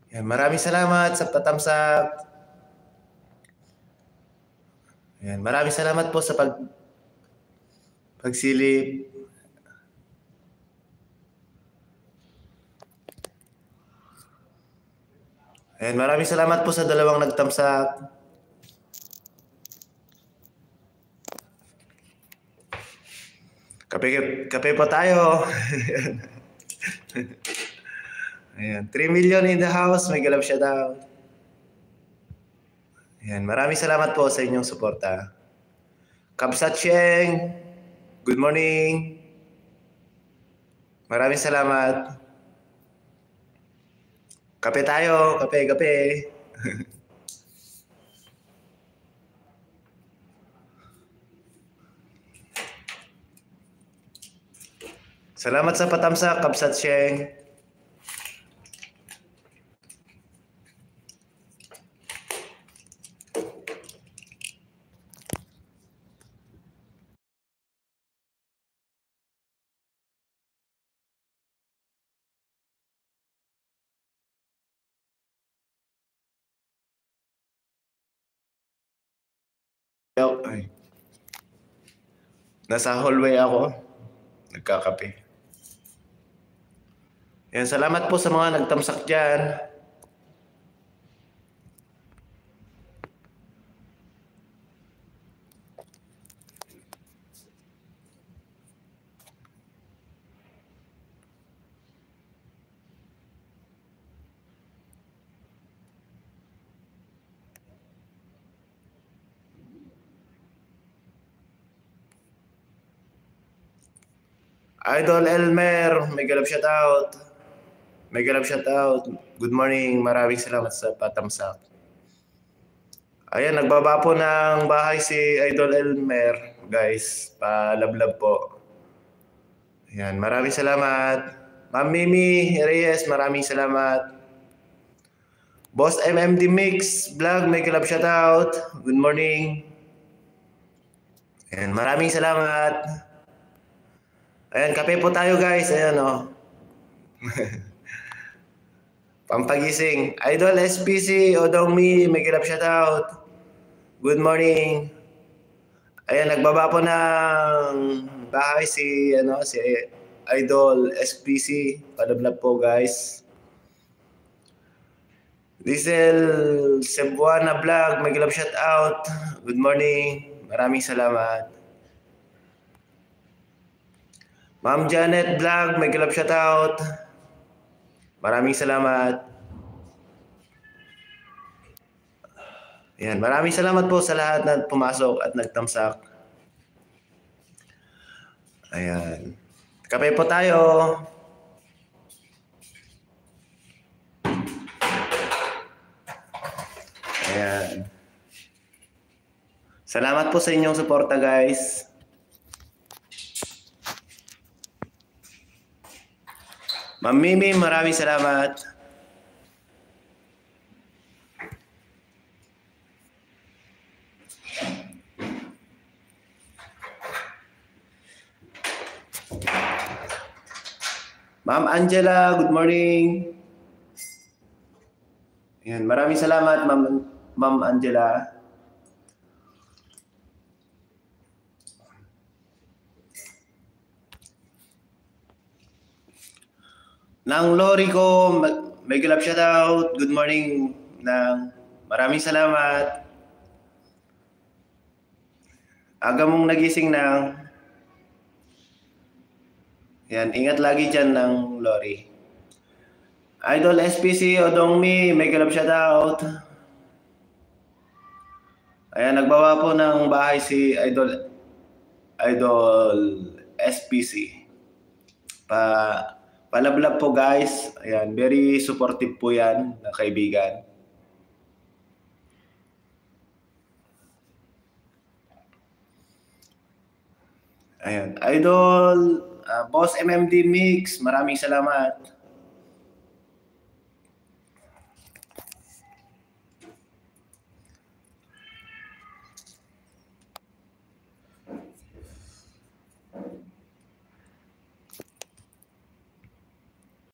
Yan, maraming salamat sa patamsak. Yan, maraming salamat po sa pagsilip. Yan, maraming salamat po sa dalawang nagtamsak. Kape po tayo. Ayan, 3 million in the house. May galap siya daw. Ayan, maraming salamat po sa inyong suporta. Kabsat Sheng, good morning. Maraming salamat. Kape tayo, kape. Salamat sa patamsak, Kabsat Sheng. Ay. Nasa hallway ako. Nagkakape. Yan, salamat po sa mga nagtamsak dyan. Idol Elmer, may galap shoutout. May galap shoutout. Good morning, maraming salamat sa patamsak. Ayan, nagbaba po ng bahay si Idol Elmer. Guys, palablab po. Ayan, maraming salamat. Ma'am Mimi Reyes, maraming salamat. Boss MMD Mix Vlog, may galap shoutout. Good morning. Ayan, maraming salamat. Ayan, kape po tayo guys. Ayan o. Pampagising. Idol SPC, Odongmi, may galap shoutout. Good morning. Ayan, nagbaba po ng bahay si Idol SPC. Palablab po guys. Diesel Cebuana Vlog, may galap shoutout. Good morning. Maraming salamat. Ma'am Janet Vlog, may galap shoutout. Maraming salamat. Ayan, maraming salamat po sa lahat na pumasok at nagtamsak. Ayan. Kape po tayo. Ayan. Salamat po sa inyong suporta guys. Ma'am Mimi, maraming salamat. Ma'am Angela, good morning. Ayan, maraming salamat Ma'am Angela. Nang Lori ko, may galap shoutout. Good morning. Maraming salamat. Aga mong nagising nang. Yan, ingat lagi dyan ng Lori. Idol SPC Odongmi, may galap shoutout. Ayan, nagbawa po ng bahay si Idol SPC. Palablab po guys. Ayan, very supportive po yan na kaibigan. Ayan, Idol Boss MMD Mix, maraming salamat.